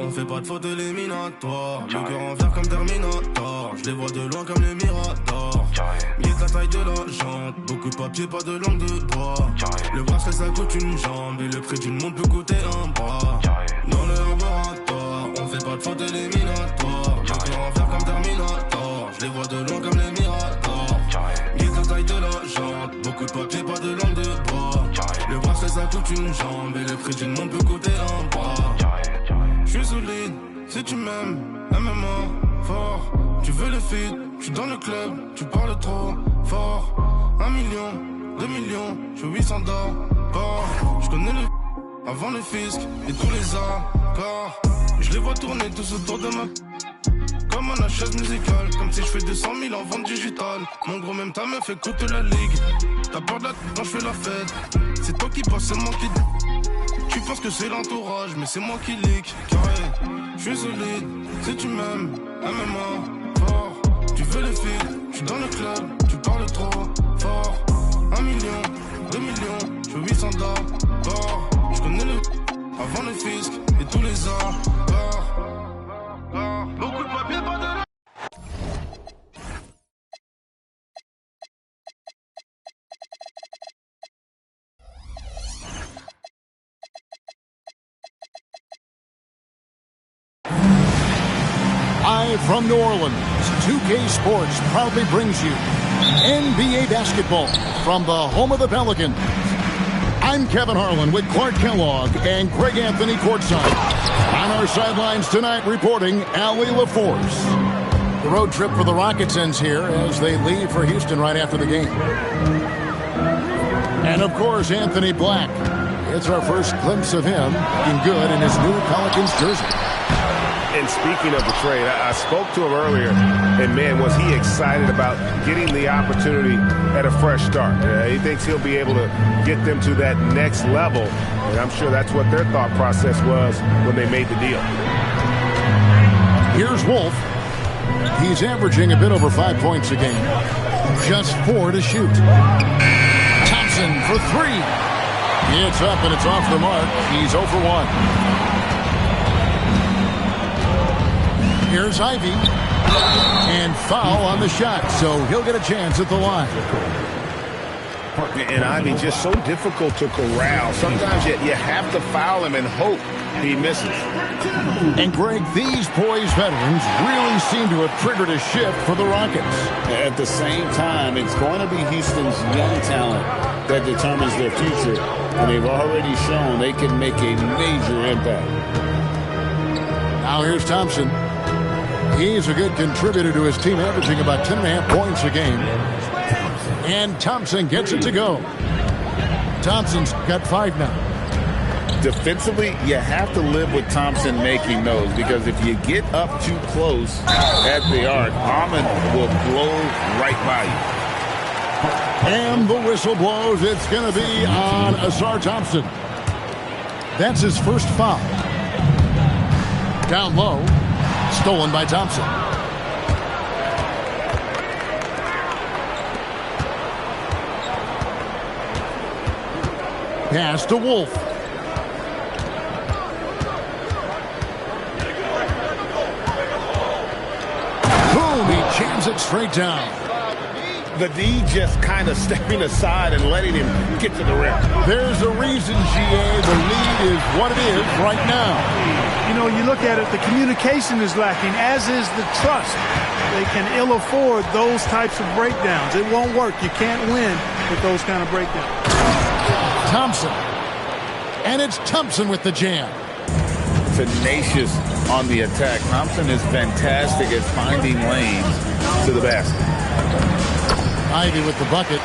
On fait pas de faute éliminatoire. Le cœur en fer comme Terminator. Je les vois de loin comme le Mirador. Guette la taille de la jante. Beaucoup de papier, pas de langue de bois. Le bracelet ça coûte une jambe. Et le prix d'une montre peut coûter un bras. Dans le laboratoire, on fait pas de faute éliminatoire. Le cœur en fer comme Terminator. Je les vois de loin comme le Mirador. Guette la taille de la jante. Beaucoup de papier, pas de langue de bois. Le bracelet ça coûte une jambe. Et le prix d'une montre peut coûter un bras. J'suis solide, si tu m'aimes, MMA, fort. Tu veux le feed, j'suis dans le club, tu parles trop fort. 1 million, 2 millions, j'fais 800 d'or. J'connais le avant le fisc et tous les accords. J'les vois tourner tous autour de ma comme un chaise musicale. Comme si j'fais 200 000 en vente digitale. Mon gros même ta meuf écoute la ligue. T'as peur de la quand j'fais la fête. C'est toi qui passe, c'est moi qui. Tu penses que c'est l'entourage, mais c'est moi qui leak. Carré, j'suis solide, si tu m'aimes, MMA, fort. Tu veux les filles, j'suis dans le club, tu parles trop fort. 1 million, 2 millions, j'fais 800 d'or. J'connais le avant le fisc et tous les accords. Beaucoup de papier, pas de. Live from New Orleans, 2K Sports proudly brings you NBA basketball from the home of the Pelicans. I'm Kevin Harlan with Clark Kellogg and Greg Anthony courtside. On our sidelines tonight reporting Allie LaForce. The road trip for the Rockets ends here as they leave for Houston right after the game. And of course, Anthony Black. It's our first glimpse of him looking good in his new Pelicans jersey. And speaking of the trade, I spoke to him earlier, and man, was he excited about getting the opportunity at a fresh start. He thinks he'll be able to get them to that next level, and I'm sure that's what their thought process was when they made the deal. Here's Wolf. He's averaging a bit over 5 points a game. Just 4 to shoot. Thompson for 3. It's up and it's off the mark. He's 0 for 1. Here's Ivy. And foul on the shot, so he'll get a chance at the line. And Ivy just so difficult to corral. Sometimes you have to foul him and hope he misses. And Greg, these poised veterans really seem to have triggered a shift for the Rockets. At the same time, it's going to be Houston's young talent that determines their future. And they've already shown they can make a major impact. Now here's Thompson. He's a good contributor to his team, averaging about 10.5 points a game. And Thompson gets it to go. Thompson's got 5 now. Defensively, you have to live with Thompson making those, because if you get up too close at the arc, Ahmed will blow right by you. And the whistle blows. It's going to be on Ausar Thompson. That's his first foul. Down low. Stolen by Thompson. Pass to Wolf. Boom, he jams it straight down. The D just kind of stepping aside and letting him get to the rim. There's a reason, GA, the lead is what it is right now. You know, you look at it, the communication is lacking, as is the trust. They can ill afford those types of breakdowns. It won't work. You can't win with those kind of breakdowns. Thompson. And it's Thompson with the jam. Tenacious on the attack. Thompson is fantastic at finding lanes to the basket. Ivy with the bucket.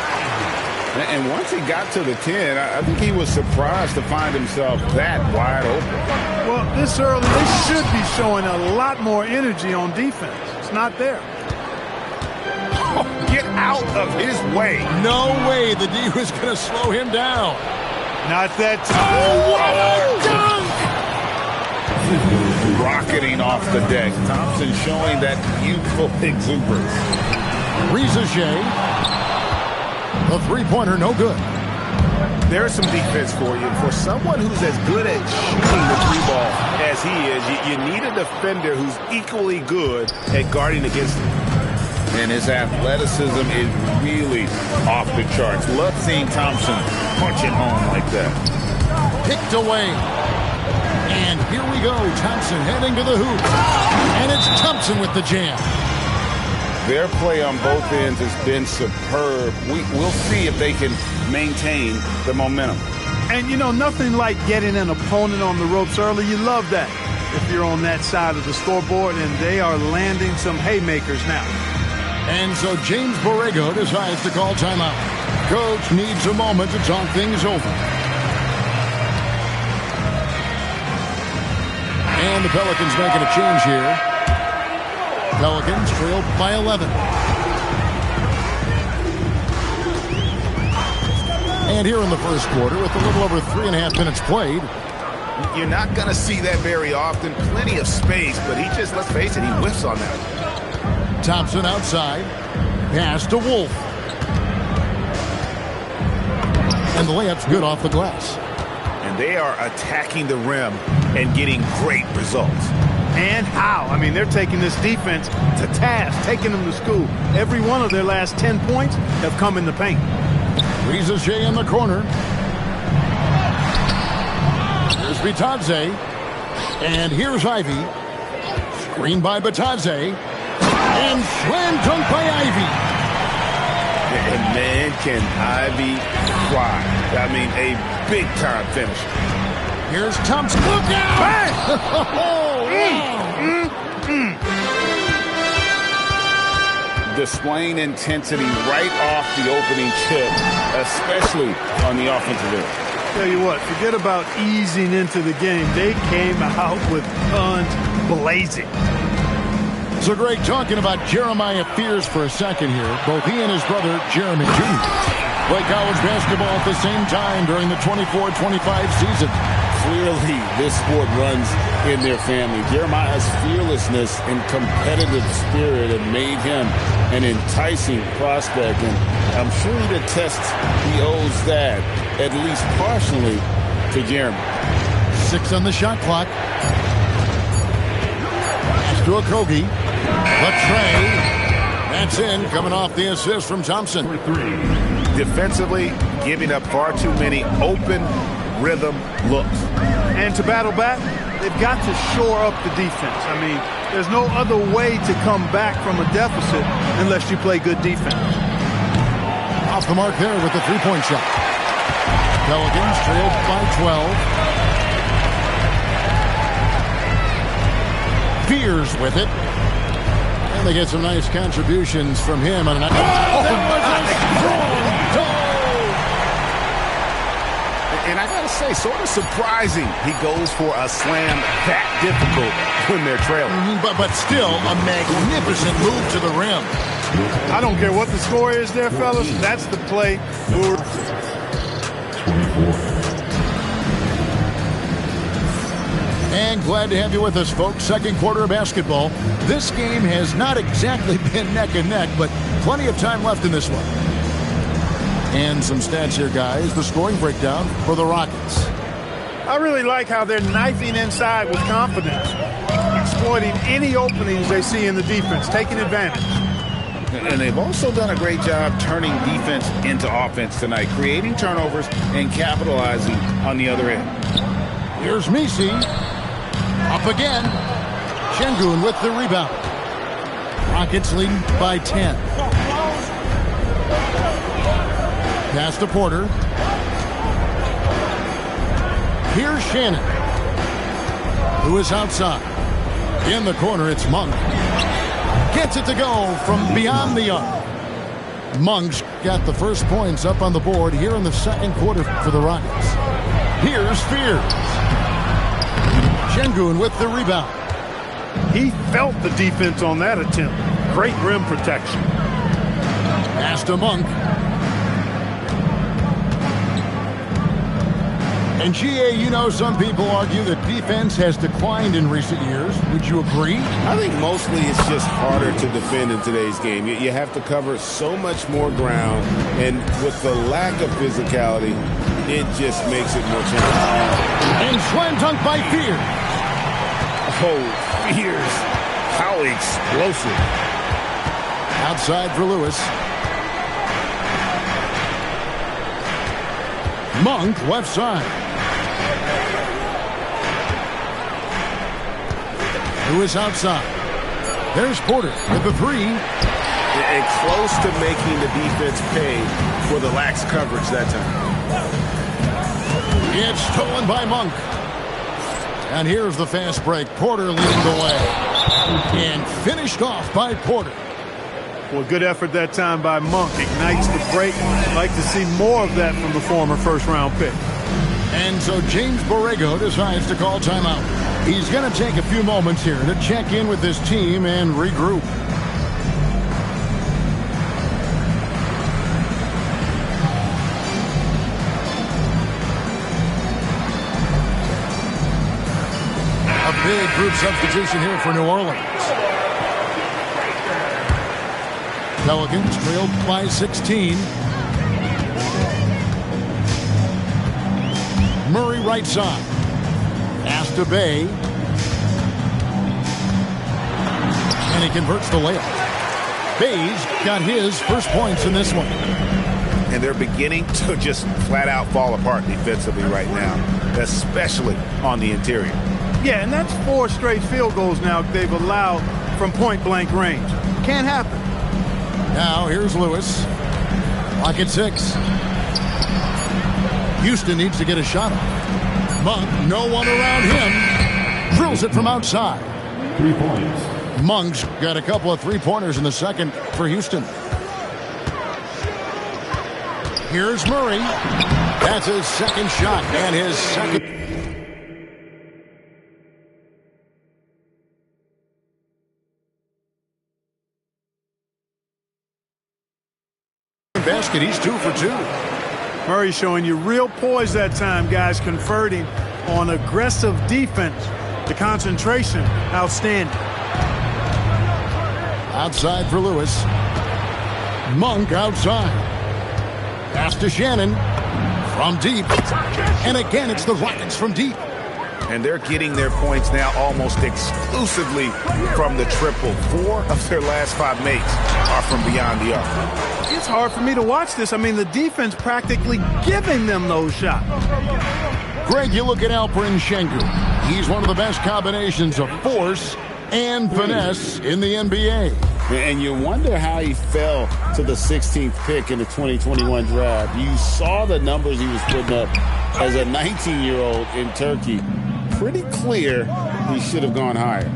And once he got to the 10, I think he was surprised to find himself that wide open. Well, this early, they should be showing a lot more energy on defense. It's not there. Oh, get out of his way. No way the D was going to slow him down. Not that time. Oh, what a dunk! Rocketing off the deck. Thompson showing that youthful exuberance. Riza Shea. The three-pointer no good. There's some defense for you. For someone who's as good at shooting the three ball as he is, you need a defender who's equally good at guarding against him. And his athleticism is really off the charts. Love seeing Thompson punch it home like that. Picked away. And here we go. Thompson heading to the hoop. And it's Thompson with the jam. Their play on both ends has been superb. We'll see if they can maintain the momentum. And, you know, nothing like getting an opponent on the ropes early. You love that if you're on that side of the scoreboard, and they are landing some haymakers now. And so James Borrego decides to call timeout. Coach needs a moment to talk things over. And the Pelicans making a change here. Pelicans trail by 11. And here in the first quarter, with a little over 3.5 minutes played. You're not going to see that very often. Plenty of space, but he just, let's face it, he whiffs on that. Thompson outside. Pass to Wolf. And the layup's good off the glass. And they are attacking the rim and getting great results. And how? I mean, they're taking this defense to task, taking them to school. Every one of their last 10 points have come in the paint. Reeses J in the corner. Here's Bitadze. And here's Ivy. Screen by Bitadze. And slam dunk by Ivy. And man, can Ivy fly. I mean, a big-time finish. Here's Thompson. Look out! Bang! Displaying intensity right off the opening chip, especially on the offensive end. Tell you what, forget about easing into the game. They came out with guns blazing. So Greg, talking about Jeremiah Fears for a second here. Both he and his brother, Jeremy Jr., play college basketball at the same time during the 24-25 season. Clearly, this sport runs in their family. Jeremiah's fearlessness and competitive spirit have made him an enticing prospect, and I'm sure he attests he owes that, at least partially, to Jeremy. 6 on the shot clock. Pass to Okogie. Latrey. That's in, coming off the assist from Thompson. Defensively, giving up far too many open rhythm looks. And to battle back, they've got to shore up the defense. I mean, there's no other way to come back from a deficit unless you play good defense. Off the mark there with the three-point shot. Pelicans trailed by 12. Fears with it. And they get some nice contributions from him. And And I gotta say, sort of surprising he goes for a slam that difficult when they're trailing. But still, a magnificent move to the rim. I don't care what the score is there, fellas. That's the play. 24. And glad to have you with us, folks. Second quarter of basketball. This game has not exactly been neck and neck, but plenty of time left in this one. And some stats here, guys. The scoring breakdown for the Rockets. I really like how they're knifing inside with confidence, exploiting any openings they see in the defense, taking advantage. And they've also done a great job turning defense into offense tonight, creating turnovers and capitalizing on the other end. Here's Misi. Up again. Şengün with the rebound. Rockets leading by 10. Pass to Porter. Here's Shannon, who is outside. In the corner, it's Monk. Gets it to go from beyond the arc. Monk's got the first points up on the board here in the second quarter for the Rockets. Here's Fears. Şengün with the rebound. He felt the defense on that attempt. Great rim protection. Pass to Monk. And GA, you know, some people argue that defense has declined in recent years. Would you agree? I think mostly it's just harder to defend in today's game. You have to cover so much more ground, and with the lack of physicality, it just makes it more challenging. And slam dunk by Fears. Oh, Fears. How explosive. Outside for Lewis. Monk, left side. Lewis outside. There's Porter with the three. And close to making the defense pay for the lax coverage that time. It's stolen by Monk. And here's the fast break. Porter leading the way. And finished off by Porter. Well, good effort that time by Monk. Ignites the break. Like to see more of that from the former first-round pick. And so James Borrego decides to call timeout. He's going to take a few moments here to check in with his team and regroup. A big group substitution here for New Orleans. Pelicans trailed by 16. Murray right side. Pass to Bay. And he converts the layup. Bay's got his first points in this one. And they're beginning to just flat out fall apart defensively right now, especially on the interior. Yeah, and that's 4 straight field goals now they've allowed from point-blank range. Can't happen. Now here's Lewis. Clock at 6. Houston needs to get a shot off. Monk, no one around him. Drills it from outside. 3 points. Monk's got a couple of three-pointers in the second for Houston. Here's Murray. That's his second shot and his second. Basket, he's 2 for 2. Murray showing you real poise that time, guys, converting on aggressive defense. The concentration, outstanding. Outside for Lewis. Monk outside. Pass to Shannon. From deep. And again, it's the Rockets from deep. And they're getting their points now almost exclusively from the triple. 4 of their last 5 makes are from beyond the arc. It's hard for me to watch this. I mean, the defense practically giving them those shots. Greg, you look at Alperen Sengun. He's one of the best combinations of force and finesse in the NBA. And you wonder how he fell to the 16th pick in the 2021 draft. You saw the numbers he was putting up as a 19-year-old in Turkey. Pretty clear he should have gone higher.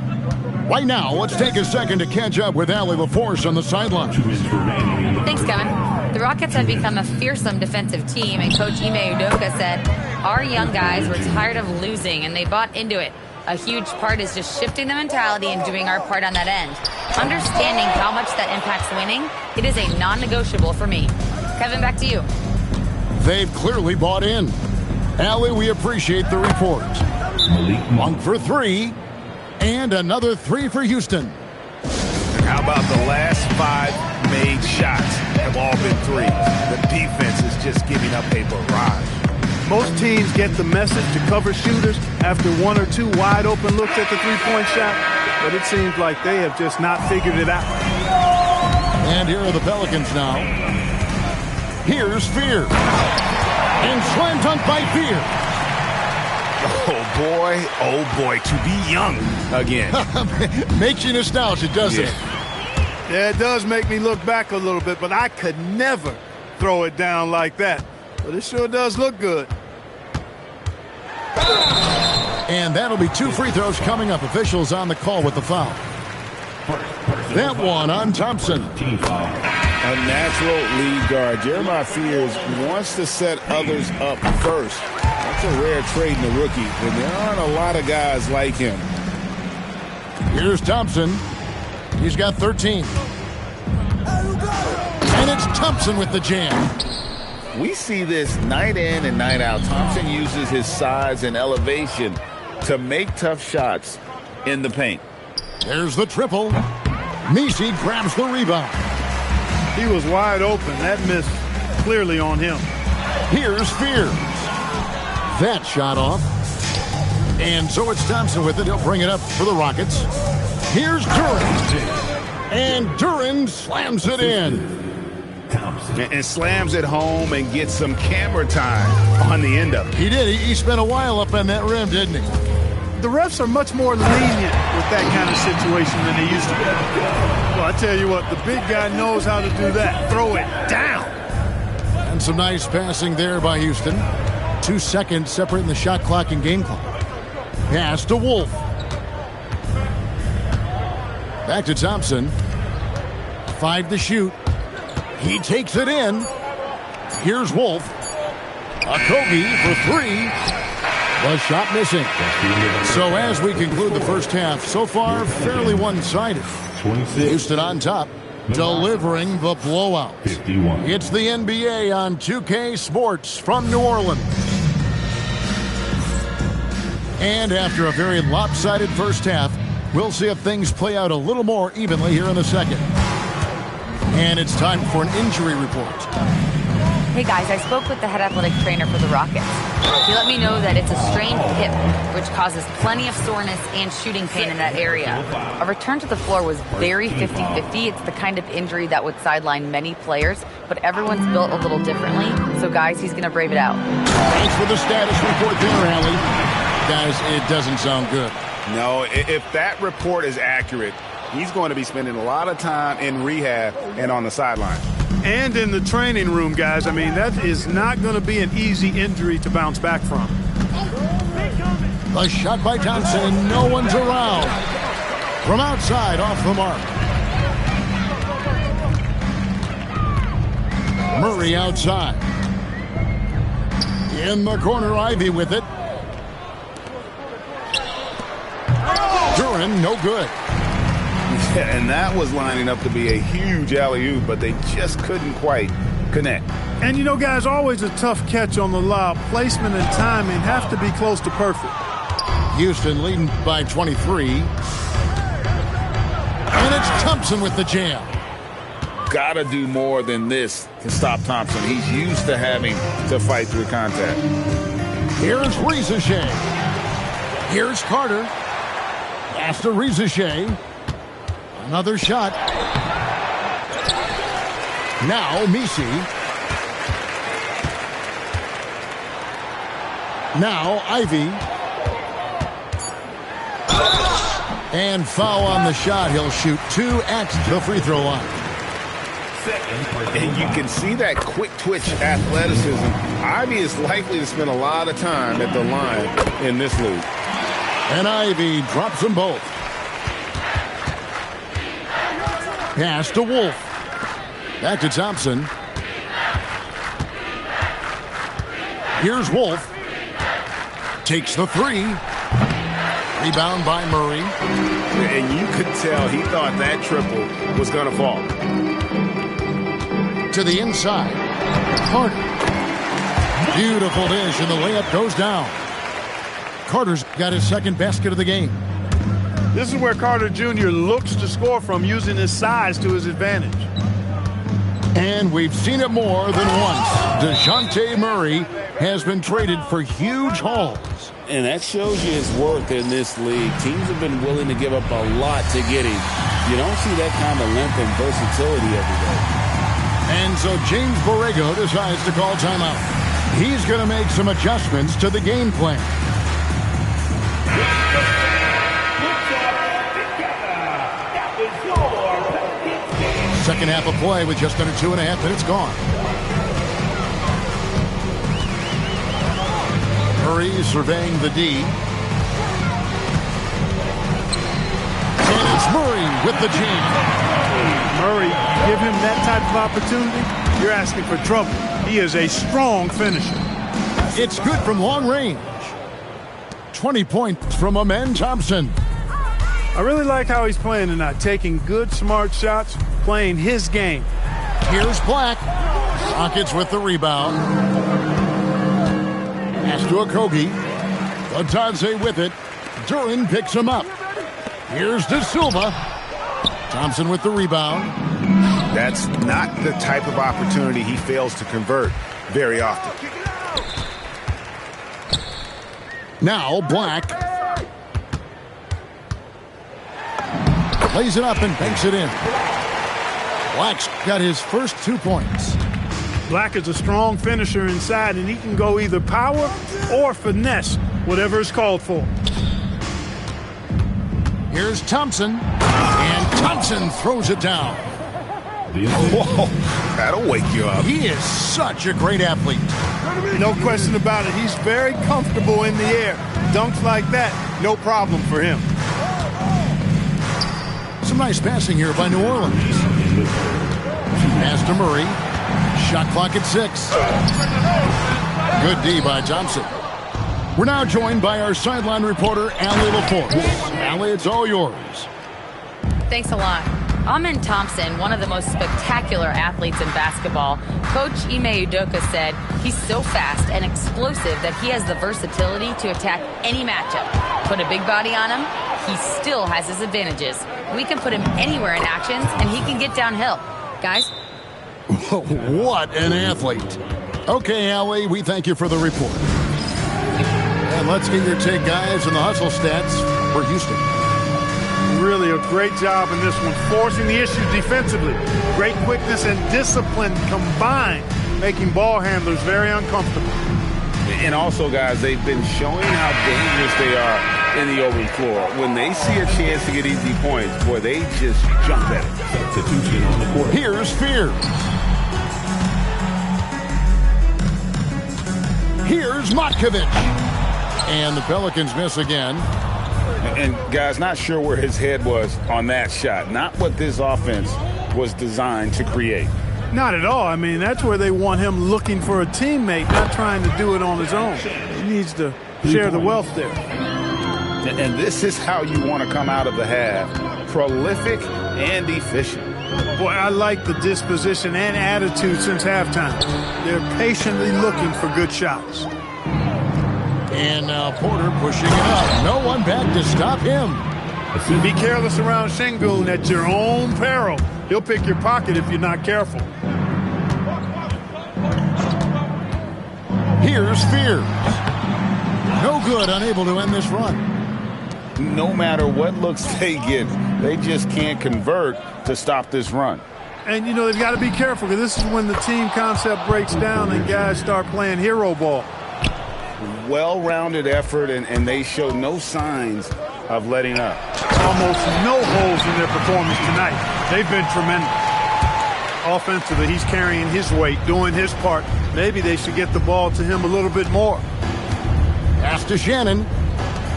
Right now, let's take a second to catch up with Allie LaForce on the sideline. Thanks, Kevin. The Rockets have become a fearsome defensive team, and Coach Ime Udoka said, our young guys were tired of losing, and they bought into it. A huge part is just shifting the mentality and doing our part on that end. Understanding how much that impacts winning, it is a non-negotiable for me. Kevin, back to you. They've clearly bought in. Allie, we appreciate the report. Monk for 3. And another 3 for Houston. How about the last 5 made shots have all been threes? The defense is just giving up a barrage. Most teams get the message to cover shooters after 1 or 2 wide open looks at the three-point shot, but it seems like they have just not figured it out. And here are the Pelicans now. Here's Fear. And slam dunk by Fear. Oh boy, to be young again. Makes you nostalgic, doesn't it? Yeah, it does make me look back a little bit, but I could never throw it down like that. But it sure does look good. And that'll be 2 free throws coming up. Officials on the call with the foul. That one on Thompson. A natural lead guard. Jeremiah Fears wants to set others up first. That's a rare trait in a rookie, and there aren't a lot of guys like him. Here's Thompson. He's got 13. And it's Thompson with the jam. We see this night in and night out. Thompson uses his size and elevation to make tough shots in the paint. There's the triple. Messi grabs the rebound. He was wide open. That miss clearly on him. Here's Fears. That shot off. And so it's Thompson with it. He'll bring it up for the Rockets. Here's Duren. And Duren slams it in. And slams it home and gets some camera time on the end of it. He did. He spent a while up on that rim, didn't he? The refs are much more lenient with that kind of situation than they used to be. Well, I tell you what, the big guy knows how to do that. Throw it down. And some nice passing there by Houston. 2 seconds separating the shot clock and game clock. Pass to Wolf. Back to Thompson. 5 to shoot. He takes it in. Here's Wolf. Okogie for 3. The shot missing. So as we conclude the first half, so far fairly one-sided. Houston on top, delivering the blowout. It's the NBA on 2K Sports from New Orleans. And after a very lopsided first half, we'll see if things play out a little more evenly here in the second. And it's time for an injury report. Hey guys, I spoke with the head athletic trainer for the Rockets. He let me know that it's a strained hip, which causes plenty of soreness and shooting pain in that area. A return to the floor was very 50-50. It's the kind of injury that would sideline many players, but everyone's built a little differently. So guys, he's going to brave it out. Thanks for the status report there, Allie. Guys, it doesn't sound good. No, if that report is accurate, he's going to be spending a lot of time in rehab and on the sideline. And in the training room, guys. I mean, that is not going to be an easy injury to bounce back from. The shot by Thompson, no one's around. From outside, off the mark. Murray outside. In the corner, Ivy with it. Duren, no good. And that was lining up to be a huge alley-oop, but they just couldn't quite connect. And, you know, guys, always a tough catch on the lob. Placement and timing have to be close to perfect. Houston leading by 23. And it's Thompson with the jam. Gotta do more than this to stop Thompson. He's used to having to fight through contact. Here's Rizachet. Here's Carter. Pass to Rizachet. Another shot. Now Messi. Now Ivy. And foul on the shot. He'll shoot 2 at the free throw line. And you can see that quick twitch athleticism. Ivy is likely to spend a lot of time at the line in this league. And Ivy drops them both. Pass to Wolf. Back to Thompson. Here's Wolf. Takes the 3. Rebound by Murray. And you could tell he thought that triple was going to fall. To the inside. Carter. Beautiful dish, and the layup goes down. Carter's got his second basket of the game. This is where Carter Jr. looks to score from, using his size to his advantage. And we've seen it more than once. DeJounte Murray has been traded for huge hauls. And that shows you his worth in this league. Teams have been willing to give up a lot to get him. You don't see that kind of length and versatility every day. And so James Borrego decides to call timeout. He's going to make some adjustments to the game plan. Second half of play with just under 2.5 minutes gone. Murray surveying the D. And it's Murray with the jam. Murray, give him that type of opportunity, you're asking for trouble. He is a strong finisher. It's good from long range. 20 points from Amen Thompson. I really like how he's playing tonight, taking good, smart shots, playing his game. Here's Black. Rockets with the rebound. Pass to Okogie. Latadze with it. Duren picks him up. Here's De Silva. Thompson with the rebound. That's not the type of opportunity he fails to convert very often. Now Black. Lays it up and banks it in. Black's got his first 2 points. Black is a strong finisher inside, and he can go either power or finesse, whatever is called for. Here's Thompson, and Thompson throws it down. Whoa, that'll wake you up. He is such a great athlete. No question about it. He's very comfortable in the air. Dunks like that, no problem for him. Some nice passing here by New Orleans. Pass to Murray. Shot clock at 6. Good D by Thompson. We're now joined by our sideline reporter, Allie LaForce. Allie, it's all yours. Thanks a lot. Amen Thompson, one of the most spectacular athletes in basketball. Coach Ime Udoka said he's so fast and explosive that he has the versatility to attack any matchup. Put a big body on him, he still has his advantages. We can put him anywhere in actions, and he can get downhill. Guys? What an athlete. Okay, Allie, we thank you for the report. And let's get your take, guys, on the hustle stats for Houston. Really a great job in this one, forcing the issues defensively. Great quickness and discipline combined, making ball handlers very uncomfortable. And also, guys, they've been showing how dangerous they are in the open floor. When they see a chance to get easy points, boy, they just jump at it. Substitution on the court. Here's Fear. Here's Matkovic. And the Pelicans miss again. And, guys, not sure where his head was on that shot. Not what this offense was designed to create. Not at all. I mean, that's where they want him looking for a teammate, not trying to do it on his own. He needs to share the wealth there. And this is how you want to come out of the half. Prolific and efficient. Boy, I like the disposition and attitude since halftime. They're patiently looking for good shots. And now Porter pushing it up. No one back to stop him. Be careless around Sengun at your own peril. He'll pick your pocket if you're not careful. Here's Fears. No good, unable to end this run. No matter what looks they get, they just can't convert to stop this run. And, you know, they've got to be careful because this is when the team concept breaks down and guys start playing hero ball. Well-rounded effort, and they show no signs of letting up. Almost no holes in their performance tonight. They've been tremendous. Offensively, he's carrying his weight, doing his part. Maybe they should get the ball to him a little bit more. Pass to Shannon,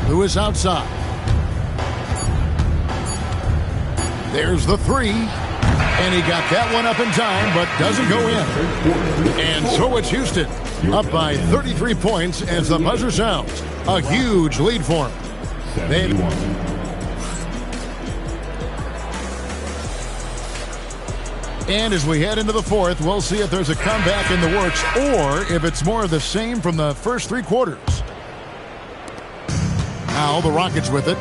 who is outside. There's the three. And he got that one up in time, but doesn't go in. And so it's Houston, up by 33 points as the buzzer sounds. A huge lead for him. And as we head into the fourth, we'll see if there's a comeback in the works or if it's more of the same from the first three quarters. Now the Rockets with it.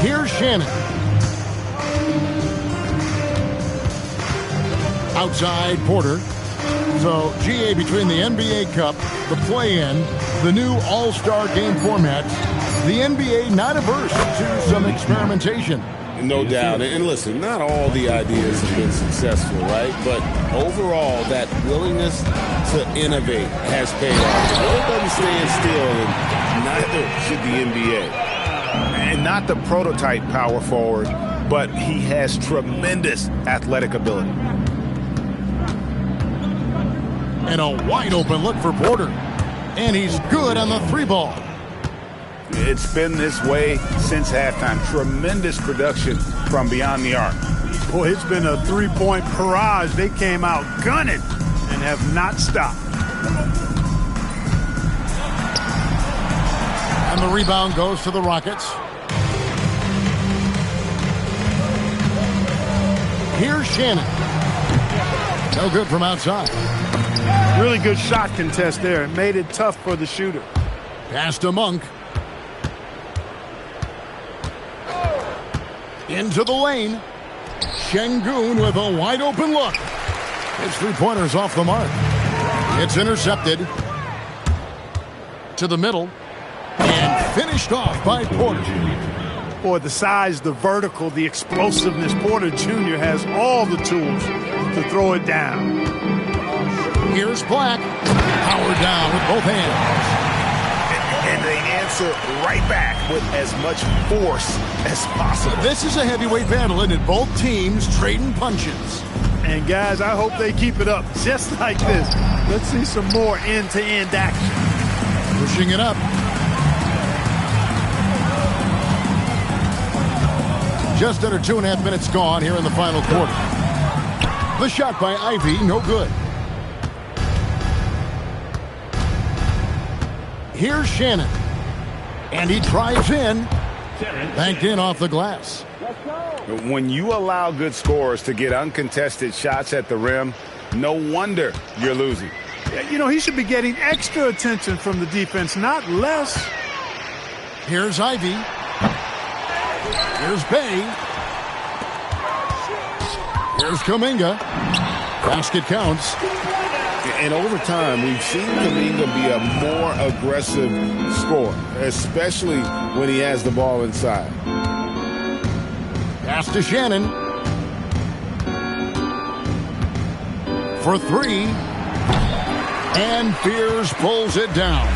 Here's Shannon. Outside Porter. So, GA, between the NBA Cup, the play-in, the new All-Star game format, the NBA not averse to some experimentation. No doubt. And listen, not all the ideas have been successful, right? But overall, that willingness to innovate has paid off. The world doesn't stand still, and neither should the NBA. And not the prototype power forward, but he has tremendous athletic ability. And a wide open look for Porter. And he's good on the three ball. It's been this way since halftime. Tremendous production from beyond the arc. Boy, it's been a three-point barrage. They came out gunning and have not stopped. And the rebound goes to the Rockets. Here's Shannon. No good from outside. Really good shot contest there. It made it tough for the shooter. Pass to Monk. Into the lane. Şengün with a wide open look. His three-pointer's off the mark. It's intercepted. To the middle. And finished off by Porter. Boy, the size, the vertical, the explosiveness. Porter Jr. has all the tools to throw it down. Here's Black. Power down with both hands. And they answer right back with as much force as possible. This is a heavyweight battle, and both teams trading punches. And guys, I hope they keep it up just like this. Let's see some more end-to-end action. Pushing it up. Just under 2.5 minutes gone here in the final quarter. The shot by Ivey, no good. Here's Shannon. And he drives in. Banked in off the glass. When you allow good scorers to get uncontested shots at the rim, no wonder you're losing. You know, he should be getting extra attention from the defense, not less. Here's Ivey. Here's Bay. Here's Kuminga. Basket counts. And over time, we've seen Kuminga be a more aggressive scorer, especially when he has the ball inside. Pass to Shannon. For three. And Fears pulls it down.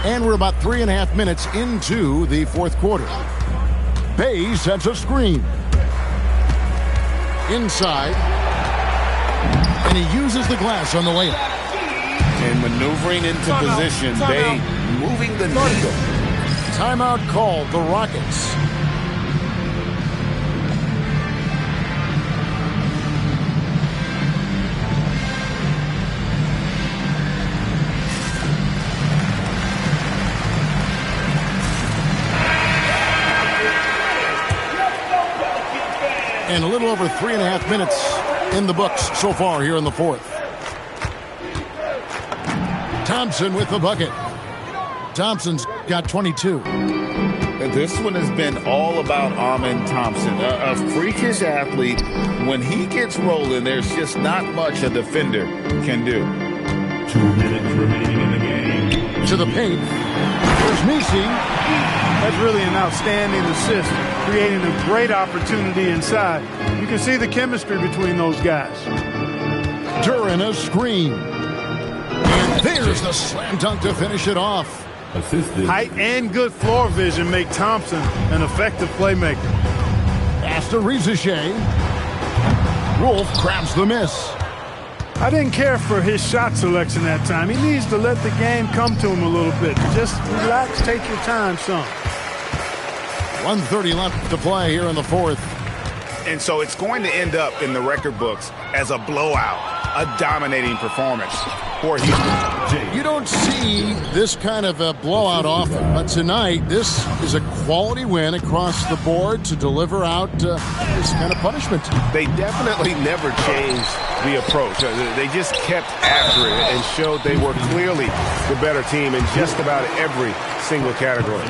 And we're about 3.5 minutes into the fourth quarter. Bay sets a screen. Inside. And he uses the glass on the layup. And maneuvering into position. Bay moving the needle. Timeout called, the Rockets. And a little over 3.5 minutes in the books so far here in the fourth. Thompson with the bucket. Thompson's got 22. This one has been all about Amen Thompson, a freakish athlete. When he gets rolling, there's just not much a defender can do. 2 minutes remaining in the game. To the paint. There's Messi. That's really an outstanding assist, creating a great opportunity inside. You can see the chemistry between those guys. Duran a screen. And there's the slam dunk to finish it off. Assisted. Height and good floor vision make Thompson an effective playmaker. Pass to Rizachet. Wolf grabs the miss. I didn't care for his shot selection that time. He needs to let the game come to him a little bit. Just relax, take your time, son. 1:30 left to play here in the fourth. And so it's going to end up in the record books as a blowout, a dominating performance for Houston. You don't see this kind of a blowout often, but tonight this is a quality win across the board to deliver out this kind of punishment. They definitely never changed the approach. They just kept after it and showed they were clearly the better team in just about every single category.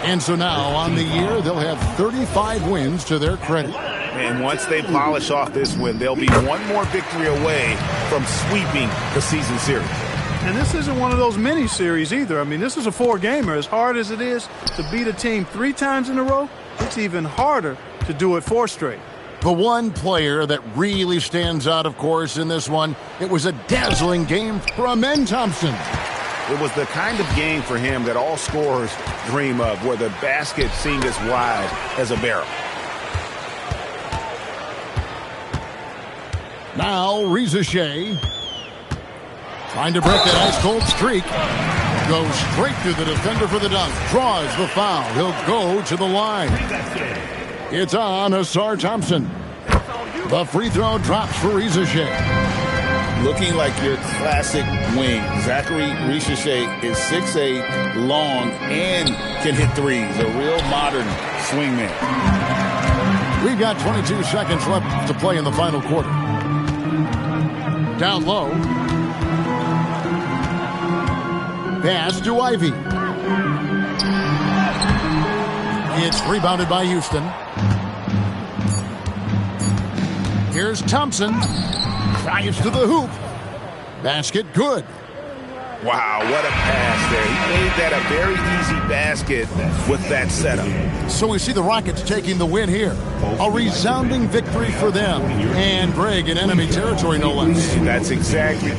And so now on the year, they'll have 35 wins to their credit. And once they polish off this win, they'll be one more victory away from sweeping the season series. And this isn't one of those mini series either. I mean, this is a 4-gamer. As hard as it is to beat a team 3 times in a row, it's even harder to do it 4 straight. The one player that really stands out, of course, in this one, it was a dazzling game for Amen Thompson. It was the kind of game for him that all scorers dream of, where the basket seemed as wide as a barrel. Now Rizachet trying to break that ice-cold streak. Goes straight to the defender for the dunk. Draws the foul. He'll go to the line. It's on Ausar Thompson. The free throw drops for Rizachet. looking like your classic wing. Zachary Richer is 6'8", long, and can hit threes. A real modern swingman. We've got 22 seconds left to play in the final quarter. Down low. Pass to Ivy. It's rebounded by Houston. Here's Thompson. Drives to the hoop. Basket good. Wow, what a pass there. He made that a very easy basket with that setup. So we see the Rockets taking the win here. A resounding victory for them. And Greg in enemy territory, no less. That's exactly